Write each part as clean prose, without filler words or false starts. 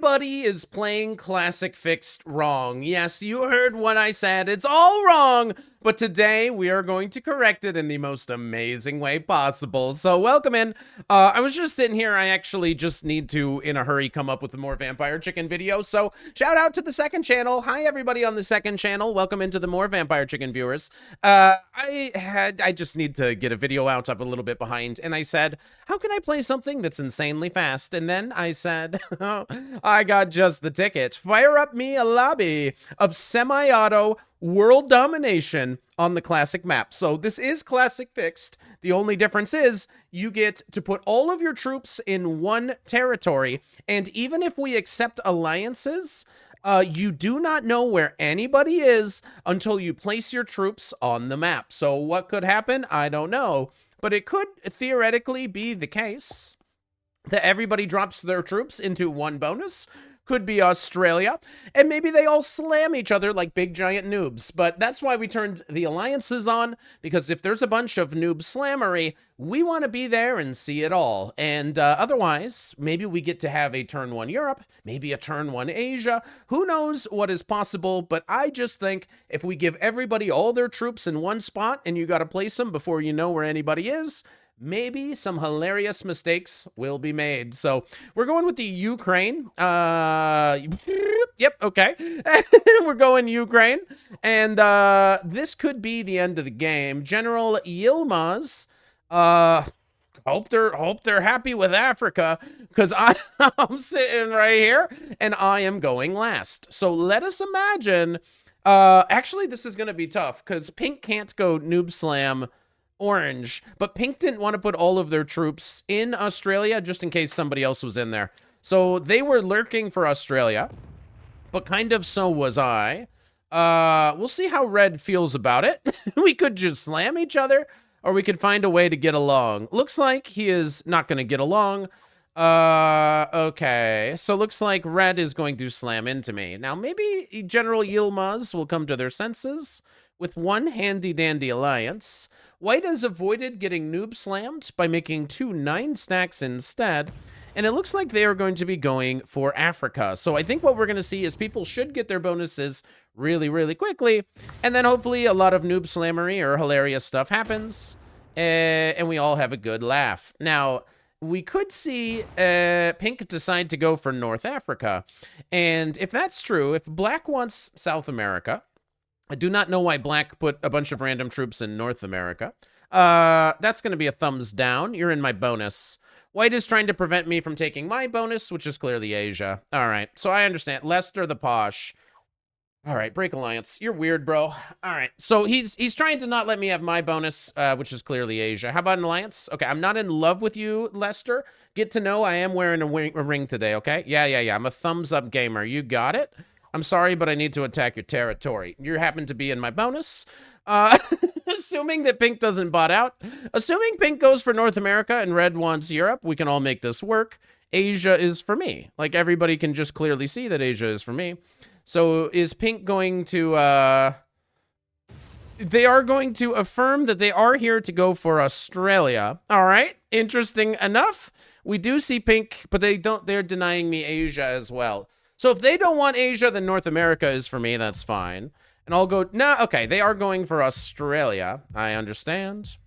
Everybody is playing Classic Fixed wrong. Yes, you heard what I said. It's all wrong. But today we are going to correct it in the most amazing way possible. So welcome in. I was just sitting here. I actually just need to, in a hurry, come up with a more Vampire Chicken video. So shout out to the second channel. Hi, everybody on the second channel. Welcome into the more Vampire Chicken viewers. I just need to get a video out. I'm a little bit behind. And I said, how can I play something that's insanely fast? And then I said, I got just the ticket. Fire up me a lobby of semi-auto world domination on the classic map. So this is classic fixed. The only difference is you get to put all of your troops in one territory. And even if we accept alliances, you do not know where anybody is until you place your troops on the map. So what could happen? I don't know. But it could theoretically be the case that everybody drops their troops into one bonus. Could be Australia, and maybe they all slam each other like big giant noobs. But that's why we turned the alliances on, because if there's a bunch of noob slammery, we want to be there and see it all. And otherwise, maybe we get to have a turn 1 Europe, maybe a turn 1 Asia. Who knows what is possible? But I just think if we give everybody all their troops in one spot and you got to place them before you know where anybody is, maybe some hilarious mistakes will be made. So we're going with the Ukraine. Yep, okay. We're going Ukraine. And this could be the end of the game. General Yilmaz, hope they're happy with Africa, because I'm sitting right here and I am going last. So let us imagine. Actually, this is going to be tough because Pink can't go noob slam Orange, but Pink didn't want to put all of their troops in Australia just in case somebody else was in there. So they were lurking for Australia, but kind of so was I. We'll see how Red feels about it. We could just slam each other, or we could find a way to get along. Looks like he is not going to get along. Okay, so looks like Red is going to slam into me. Now, maybe General Yilmaz will come to their senses with one handy-dandy alliance. White has avoided getting noob slammed by making 2 9 stacks instead, and it looks like they are going to be going for Africa. So I think what we're going to see is people should get their bonuses really, really quickly, and then hopefully a lot of noob slammery or hilarious stuff happens, and we all have a good laugh. Now, we could see Pink decide to go for North Africa, and if that's true, if Black wants South America, I do not know why Black put a bunch of random troops in North America. That's going to be a thumbs down. You're in my bonus. White is trying to prevent me from taking my bonus, which is clearly Asia. All right, so I understand. Lester the Posh. All right, break alliance. You're weird, bro. All right, so he's trying to not let me have my bonus, which is clearly Asia. How about an alliance? Okay, I'm not in love with you, Lester. Get to know I am wearing a ring today, okay? Yeah. I'm a thumbs up gamer. You got it? I'm sorry, but I need to attack your territory. You happen to be in my bonus. Assuming that Pink doesn't bot out. Assuming Pink goes for North America and Red wants Europe, we can all make this work. Asia is for me. Like, everybody can just clearly see that Asia is for me. So is Pink going to... They are going to affirm that they are here to go for Australia. All right, interesting enough. We do see Pink, but they're denying me Asia as well. So if they don't want Asia, then North America is for me. That's fine. And I'll go... Nah, okay. They are going for Australia. I understand.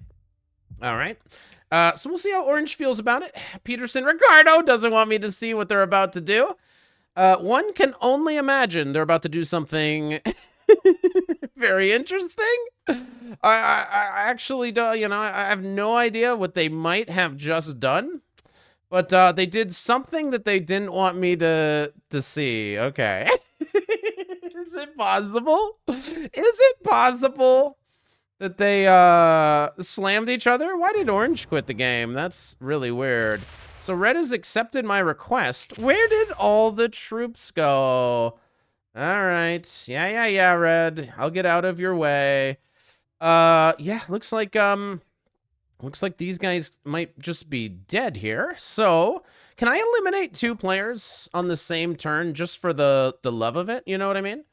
All right. So we'll see how Orange feels about it. Peterson Ricardo doesn't want me to see what they're about to do. One can only imagine they're about to do something very interesting. I actually don't... You know, I have no idea what they might have just done. But they did something that they didn't want me to see. Okay. Is it possible? Is it possible that they slammed each other? Why did Orange quit the game? That's really weird. So Red has accepted my request. Where did all the troops go? All right. Yeah, Red. I'll get out of your way. Yeah, looks like these guys might just be dead here. So, can I eliminate 2 players on the same turn just for the love of it? You know what I mean?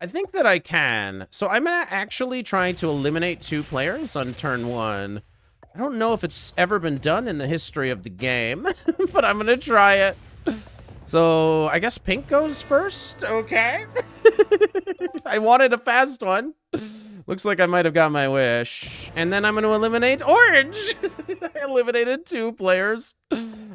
I think that I can. So, I'm going to actually try to eliminate 2 players on turn 1. I don't know if it's ever been done in the history of the game, but I'm going to try it. So I guess pink goes first. Okay. I wanted a fast one. Looks like I might have got my wish. And then I'm going to eliminate orange. I eliminated 2 players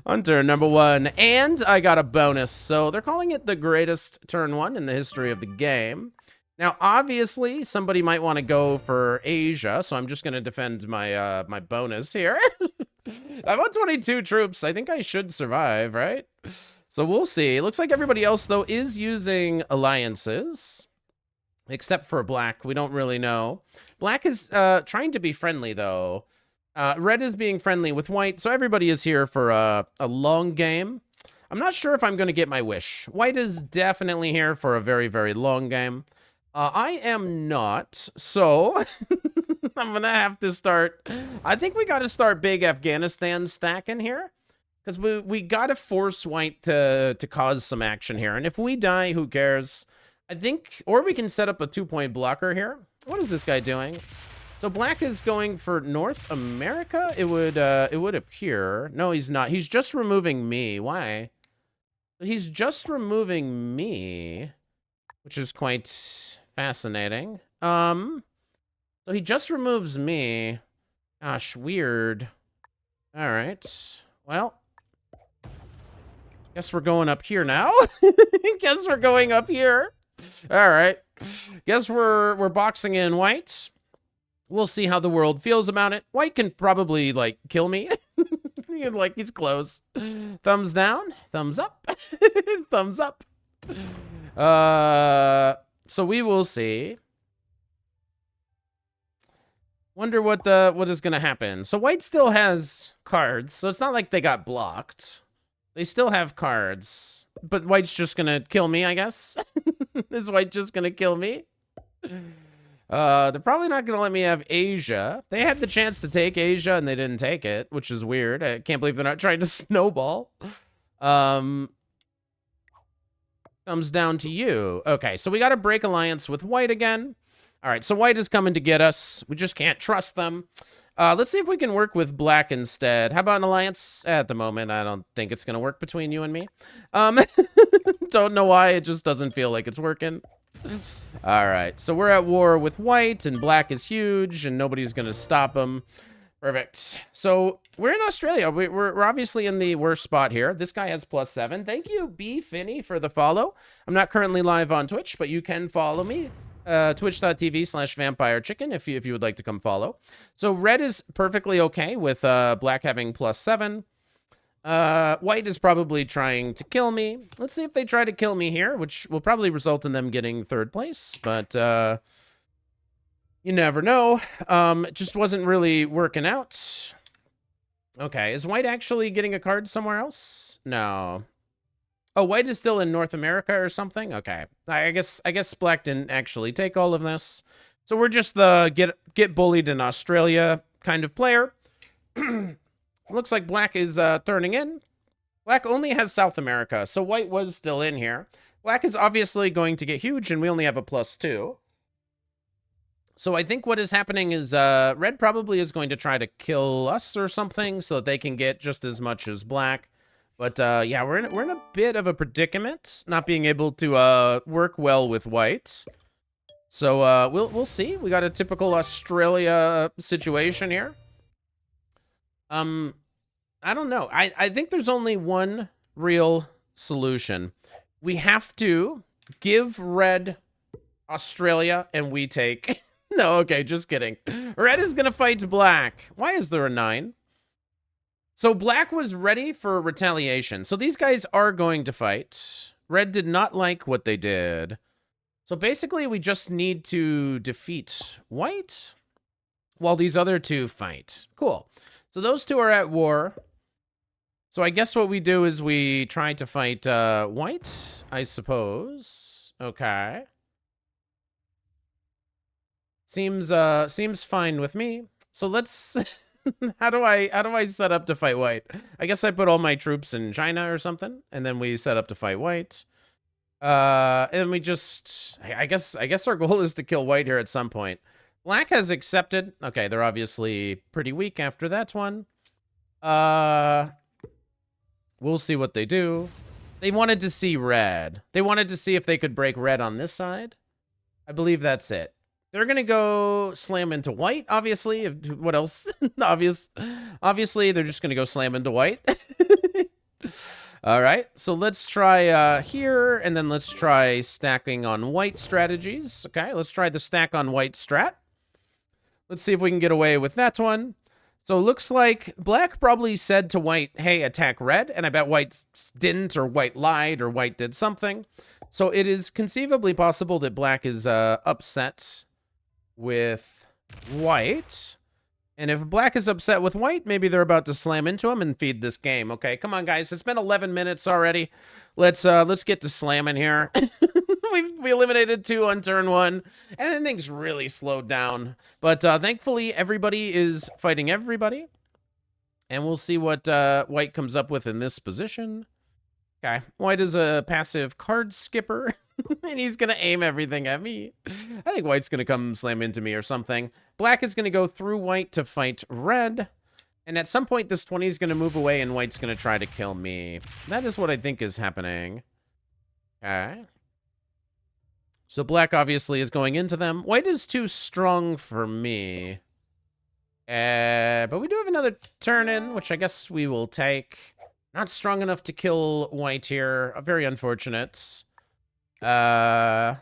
on turn number 1. And I got a bonus. So they're calling it the greatest turn 1 in the history of the game. Now, obviously, somebody might want to go for Asia. So I'm just going to defend my my bonus here. I'm on 22 troops. I think I should survive, right? So we'll see. It looks like everybody else, though, is using alliances. Except for black. We don't really know. Black is trying to be friendly, though. Red is being friendly with white, so everybody is here for a long game. I'm not sure if I'm going to get my wish. White is definitely here for a very, very long game. I am not, so I'm going to have to start... I think we got to start big Afghanistan stacking here. Because we got to force white to cause some action here. And if we die, who cares? I think... Or we can set up a 2-point blocker here. What is this guy doing? So black is going for North America? It would appear. No, he's not. He's just removing me. Why? He's just removing me. Which is quite fascinating. So he just removes me. Gosh, weird. All right. Well... Guess we're going up here now. Guess we're going up here. All right. Guess we're boxing in white. We'll see how the world feels about it. White can probably, like, kill me. Like, he's close. Thumbs down. Thumbs up. Thumbs up. So we will see. Wonder what is going to happen. So white still has cards. So it's not like they got blocked. They still have cards, but white's just gonna kill me, I guess. Is white just gonna kill me? They're probably not gonna let me have Asia. They had the chance to take Asia and they didn't take it, which is weird. I can't believe they're not trying to snowball. Thumbs down to you. Okay, so we gotta break alliance with white again. All right, so white is coming to get us. We just can't trust them. Let's see if we can work with black instead. How about an alliance? At the moment, I don't think it's going to work between you and me. Don't know why. It just doesn't feel like it's working. All right. So we're at war with white, and black is huge, and nobody's going to stop him. Perfect. So we're in Australia. We're obviously in the worst spot here. This guy has +7. Thank you, B. Finney, for the follow. I'm not currently live on Twitch, but you can follow me. Twitch.tv/vampirechicken if you would like to come follow. So red is perfectly okay with black having +7. White is probably trying to kill me. Let's see if they try to kill me here, which will probably result in them getting 3rd place. But you never know. It just wasn't really working out. Okay, is white actually getting a card somewhere else? No. Oh, white is still in North America or something? Okay. I guess black didn't actually take all of this. So we're just the get bullied in Australia kind of player. Looks like black is turning in. Black only has South America, so white was still in here. Black is obviously going to get huge, and we only have a +2. So I think what is happening is red probably is going to try to kill us or something so that they can get just as much as black. But yeah, we're in a bit of a predicament, not being able to work well with white. So we'll see. We got a typical Australia situation here. I don't know. I think there's only one real solution. We have to give red Australia and we take... No, okay, just kidding. Red is gonna fight black. Why is there a 9? So black was ready for retaliation. So these guys are going to fight. Red did not like what they did. So basically, we just need to defeat white while these other 2 fight. Cool. So those 2 are at war. So I guess what we do is we try to fight white, I suppose. Okay. Seems fine with me. So let's... How do I set up to fight white? I guess I put all my troops in China or something, and then we set up to fight white. And we just, I guess our goal is to kill white here at some point. Black has accepted. Okay, they're obviously pretty weak after that one. We'll see what they do. They wanted to see red. They wanted to see if they could break red on this side. I believe that's it. They're going to go slam into white, obviously. What else? Obviously, they're just going to go slam into white. All right, so let's try here, and then let's try stacking on white strategies. Okay, let's try the stack on white strat. Let's see if we can get away with that one. So it looks like black probably said to white, hey, attack red, and I bet white didn't, or white lied, or white did something. So it is conceivably possible that black is upset with white. And if black is upset with white, maybe they're about to slam into him and feed this game. Okay, come on, guys. It's been 11 minutes already. Let's get to slamming here. We eliminated 2 on turn 1, and then things really slowed down. But thankfully, everybody is fighting everybody. And we'll see what white comes up with in this position. Okay, white is a passive card skipper. And he's going to aim everything at me. I think white's going to come slam into me or something. Black is going to go through white to fight red. And at some point, this 20 is going to move away, and white's going to try to kill me. That is what I think is happening. Okay. So black obviously is going into them. White is too strong for me. But we do have another turn in, which I guess we will take. Not strong enough to kill white here. Very unfortunate. But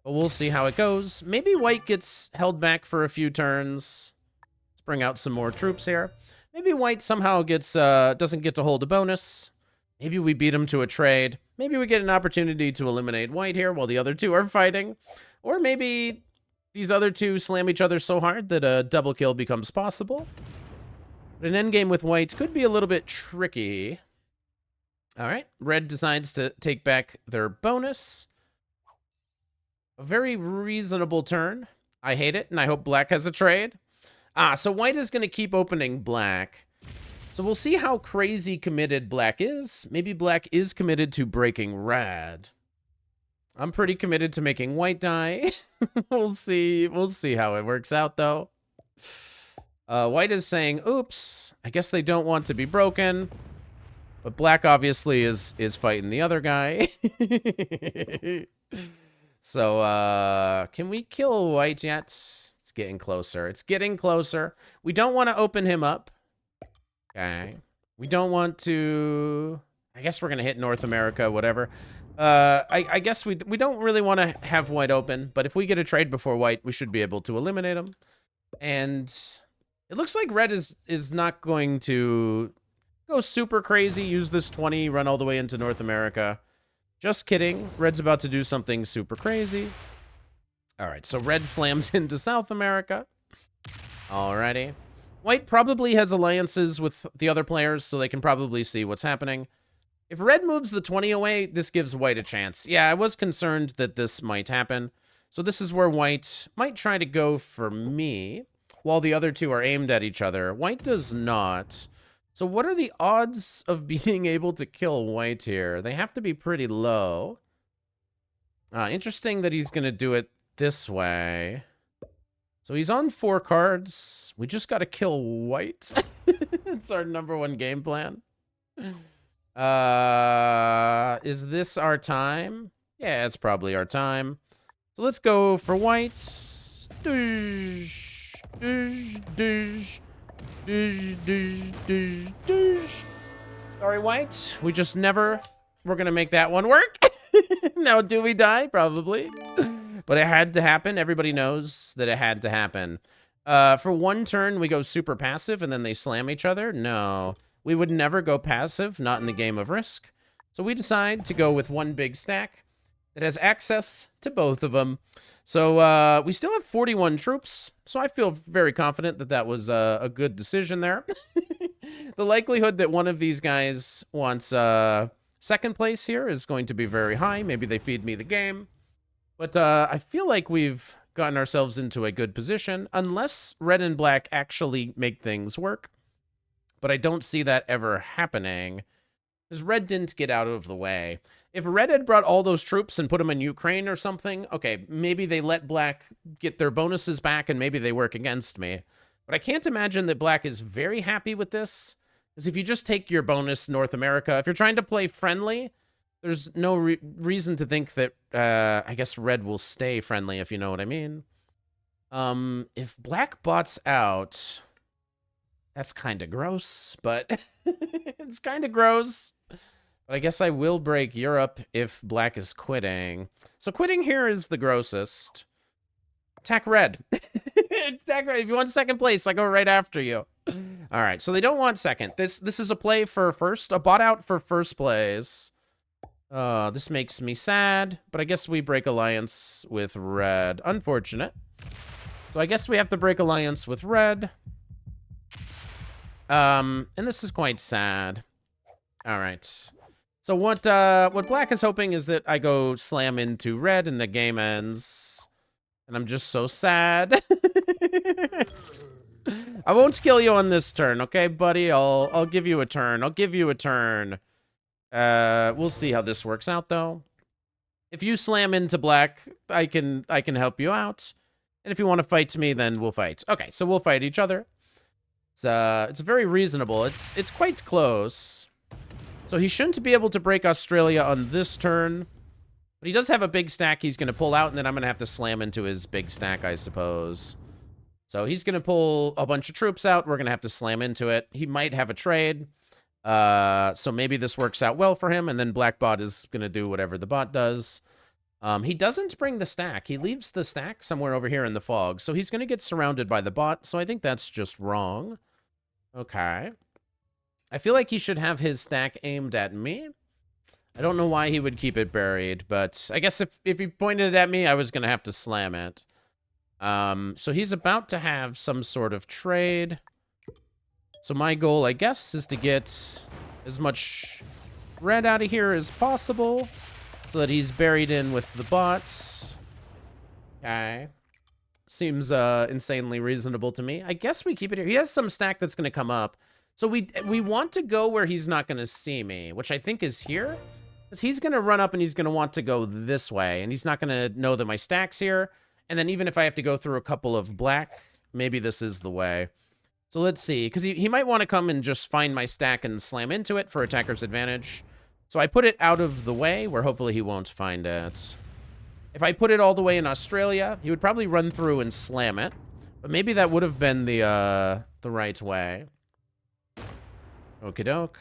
we'll see how it goes. Maybe white gets held back for a few turns. Let's bring out some more troops here. Maybe white somehow gets doesn't get to hold a bonus. Maybe we beat him to a trade. Maybe we get an opportunity to eliminate white here while the other two are fighting. Or maybe these other two slam each other so hard that a double kill becomes possible. But an endgame with white could be a little bit tricky. All right, red decides to take back their bonus. A very reasonable turn. I hate it, and I hope black has a trade. So white is going to keep opening black. So we'll see how crazy committed black is. Maybe black is committed to breaking red. I'm pretty committed to making white die. We'll see. We'll see how it works out, though. White is saying, oops, I guess they don't want to be broken. But black obviously is fighting the other guy. So, can we kill white yet? It's getting closer. It's getting closer. We don't want to open him up. Okay. We don't want to... I guess we're going to hit North America, whatever. I guess we don't really want to have white open, but if we get a trade before white, we should be able to eliminate him. And it looks like red is not going to go super crazy, use this 20, run all the way into North America. Just kidding. Red's about to do something super crazy. All right, so red slams into South America. Alrighty. White probably has alliances with the other players, so they can probably see what's happening. If red moves the 20 away, this gives white a chance. Yeah, I was concerned that this might happen. So this is where white might try to go for me, while the other two are aimed at each other. White does not. So what are the odds of being able to kill white here? They have to be pretty low. Interesting that he's going to do it this way. So he's on 4 cards. We just got to kill white. It's our #1 game plan. Is this our time? Yeah, it's probably our time. So let's go for white. Doosh, doosh, doosh. Sorry, white. We just never... We're going to make that one work. Now, do we die? Probably. But it had to happen. Everybody knows that it had to happen. For one turn, we go super passive, and then they slam each other. No. We would never go passive, not in the game of Risk. So we decide to go with one big stack that has access to both of them. So we still have 41 troops, so I feel very confident that that was a good decision there. The likelihood that one of these guys wants second place here is going to be very high. Maybe they feed me the game. But I feel like we've gotten ourselves into a good position, unless red and black actually make things work. But I don't see that ever happening, because red didn't get out of the way. If red had brought all those troops and put them in Ukraine or something, okay, maybe they let black get their bonuses back and maybe they work against me. But I can't imagine that black is very happy with this, Because if you just take your bonus North America, if you're trying to play friendly, there's no reason to think that, I guess red will stay friendly, if you know what I mean. If black bots out, that's kind of gross, but it's kind of gross. But I guess I will break Europe if black is quitting. So quitting here is the grossest. Attack red. Attack red. If you want second place, I go right after you. All right, so they don't want second. This is a play for first, a bot out for first place. This makes me sad, but I guess we break alliance with red. Unfortunate. So I guess we have to break alliance with red. And this is quite sad. All right. So what black is hoping is that I go slam into red and the game ends. And I'm just so sad. I won't kill you on this turn, okay, buddy? I'll give you a turn. I'll give you a turn. We'll see how this works out though. If you slam into black, I can help you out. And if you want to fight me, then we'll fight. Okay, so we'll fight each other. It's very reasonable. It's quite close. So he shouldn't be able to break Australia on this turn. But he does have a big stack he's going to pull out, and then I'm going to have to slam into his big stack, I suppose. So he's going to pull a bunch of troops out. We're going to have to slam into it. He might have a trade. So maybe this works out well for him, and then black bot is going to do whatever the bot does. He doesn't bring the stack. He leaves the stack somewhere over here in the fog. So he's going to get surrounded by the bot. So I think that's just wrong. Okay. I feel like he should have his stack aimed at me. I don't know why he would keep it buried, but I guess if he pointed it at me, I was going to have to slam it. So he's about to have some sort of trade. So my goal, I guess, is to get as much red out of here as possible so that he's buried in with the bots. Okay. Seems insanely reasonable to me. I guess we keep it here. He has some stack that's going to come up. So we want to go where he's not going to see me, which I think is here. Because he's going to run up and he's going to want to go this way. And he's not going to know that my stack's here. And then even if I have to go through a couple of black, maybe this is the way. So let's see. Because he might want to come and just find my stack and slam into it for attacker's advantage. So I put it out of the way where hopefully he won't find it. If I put it all the way in Australia, he would probably run through and slam it. But maybe that would have been the right way. Okie doke.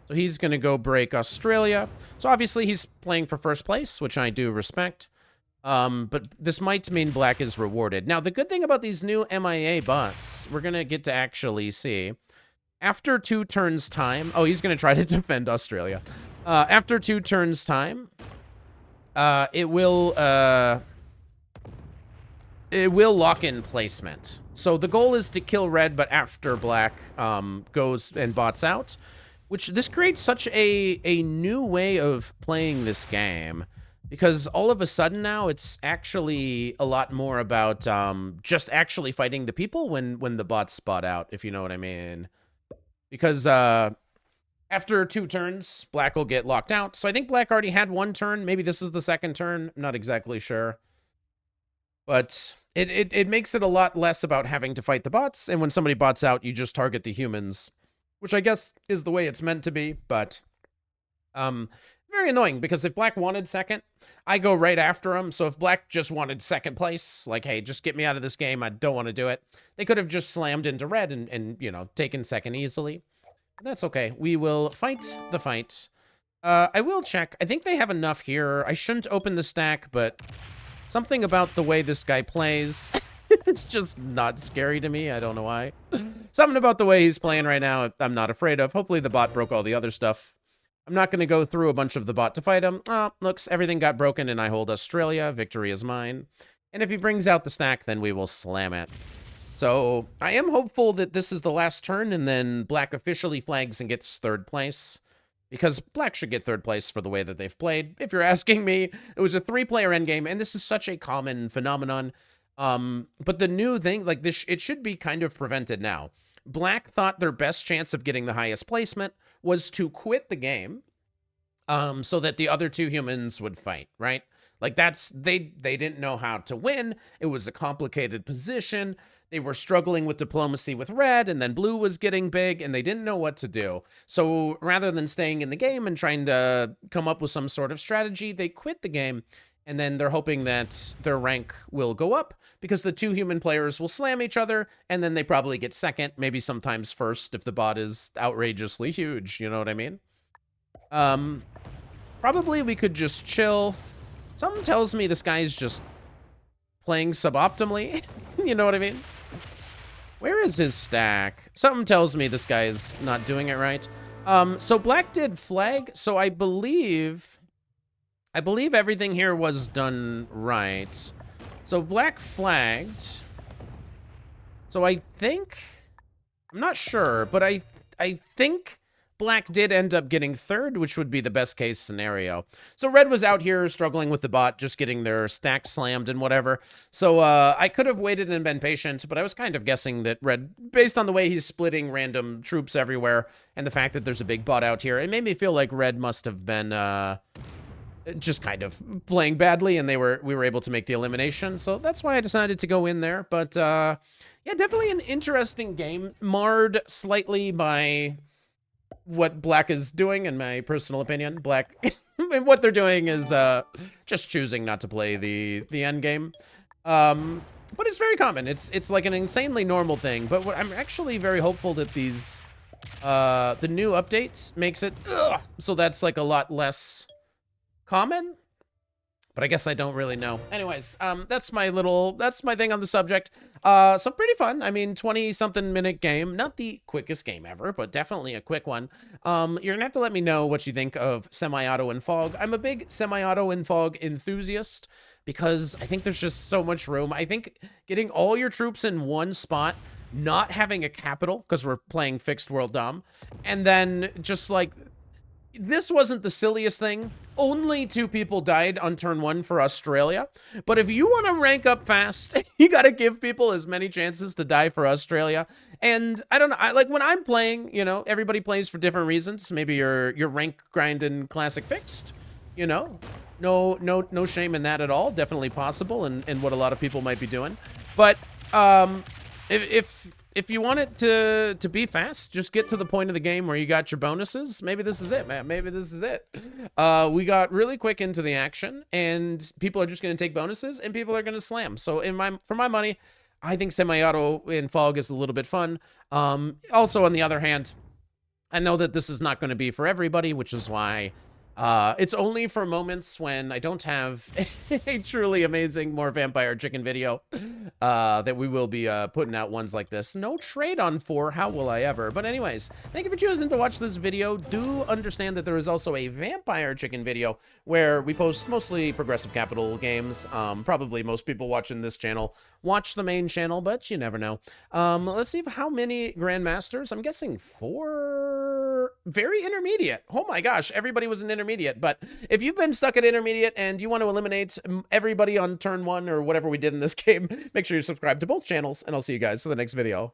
So he's going to go break Australia. So obviously he's playing for first place, which I do respect. But this might mean black is rewarded. Now, the good thing about these new MIA bots, we're going to get to actually see. After 2 turns time... Oh, he's going to try to defend Australia. After 2 turns time, it will lock in placement. So the goal is to kill red, but after black goes and bots out, which this creates such a new way of playing this game, because all of a sudden now it's actually a lot more about just actually fighting the people when the bots spot out, if you know what I mean. Because after 2 turns, black will get locked out. So I think black already had 1 turn. Maybe this is the 2nd turn. I'm not exactly sure. But it makes it a lot less about having to fight the bots. And when somebody bots out, you just target the humans, which I guess is the way it's meant to be. But very annoying, because if black wanted 2nd, I go right after him. So if black just wanted 2nd place, like, hey, just get me out of this game, I don't want to do it, they could have just slammed into red and you know, taken 2nd easily. That's okay. We will fight the fight. I will check. I think they have enough here. I shouldn't open the stack, but something about the way this guy plays, it's just not scary to me. I don't know why. Something about the way he's playing right now, I'm not afraid of. Hopefully the bot broke all the other stuff. I'm not going to go through a bunch of the bot to fight him. Oh, looks, everything got broken and I hold Australia. Victory is mine. And if he brings out the stack, then we will slam it. So I am hopeful that this is the last turn and then black officially flags and gets 3rd place. Because black should get 3rd place for the way that they've played. If you're asking me, it was a 3-player endgame, and this is such a common phenomenon. But the new thing, like this, it should be kind of prevented now. Black thought their best chance of getting the highest placement was to quit the game so that the other two humans would fight, right? Like they didn't know how to win. It was a complicated position. They were struggling with diplomacy with red, and then blue was getting big, and they didn't know what to do. So rather than staying in the game and trying to come up with some sort of strategy, they quit the game, and then they're hoping that their rank will go up because the two human players will slam each other, and then they probably get second, maybe sometimes first if the bot is outrageously huge, you know what I mean? Probably we could just chill. Something tells me this guy's just playing suboptimally. You know what I mean? Where is his stack? Something tells me this guy's not doing it right. So black did flag, so I believe everything here was done right. So black flagged. So I think, I'm not sure, but I think black did end up getting third, which would be the best case scenario. So red was out here struggling with the bot, just getting their stack slammed and whatever. So I could have waited and been patient, but I was kind of guessing that red, based on the way he's splitting random troops everywhere and the fact that there's a big bot out here, it made me feel like red must have been just kind of playing badly, and we were able to make the elimination. So that's why I decided to go in there. But yeah, definitely an interesting game, marred slightly by what black is doing, in my personal opinion. Black, what they're doing is just choosing not to play the end game. But it's very common. It's like an insanely normal thing. But I'm actually very hopeful that these the new updates makes it so that's like a lot less common. But I guess I don't really know. Anyways, that's my thing on the subject. So pretty fun. I mean, 20-something minute game. Not the quickest game ever, but definitely a quick one. You're gonna have to let me know what you think of semi-auto and fog. I'm a big semi-auto and fog enthusiast because I think there's just so much room. I think getting all your troops in one spot, not having a capital, because we're playing fixed world dom, and then just like, this wasn't the silliest thing. Only 2 people died on turn 1 for Australia. But if you want to rank up fast, you got to give people as many chances to die for Australia. And I don't know, like when I'm playing, you know, everybody plays for different reasons. Maybe you're rank grinding classic fixed, you know. No shame in that at all. Definitely possible, and what a lot of people might be doing. But if you want it to be fast, just get to the point of the game where you got your bonuses. Maybe this is it, man. Maybe this is it. We got really quick into the action, and people are just going to take bonuses, and people are going to slam. So for my money, I think semi-auto in fog is a little bit fun. Also, on the other hand, I know that this is not going to be for everybody, which is why it's only for moments when I don't have a truly amazing more vampire chicken video that we will be putting out ones like this. No trade on 4, how will I ever? But anyways, thank you for choosing to watch this video. Do understand that there is also a vampire chicken video where we post mostly progressive capital games. Probably most people watching this channel watch the main channel, but you never know. Let's see how many grandmasters. I'm guessing 4. Very intermediate. Oh my gosh, everybody was an intermediate. But if you've been stuck at intermediate and you want to eliminate everybody on turn 1 or whatever we did in this game, make sure you subscribe to both channels, and I'll see you guys for the next video.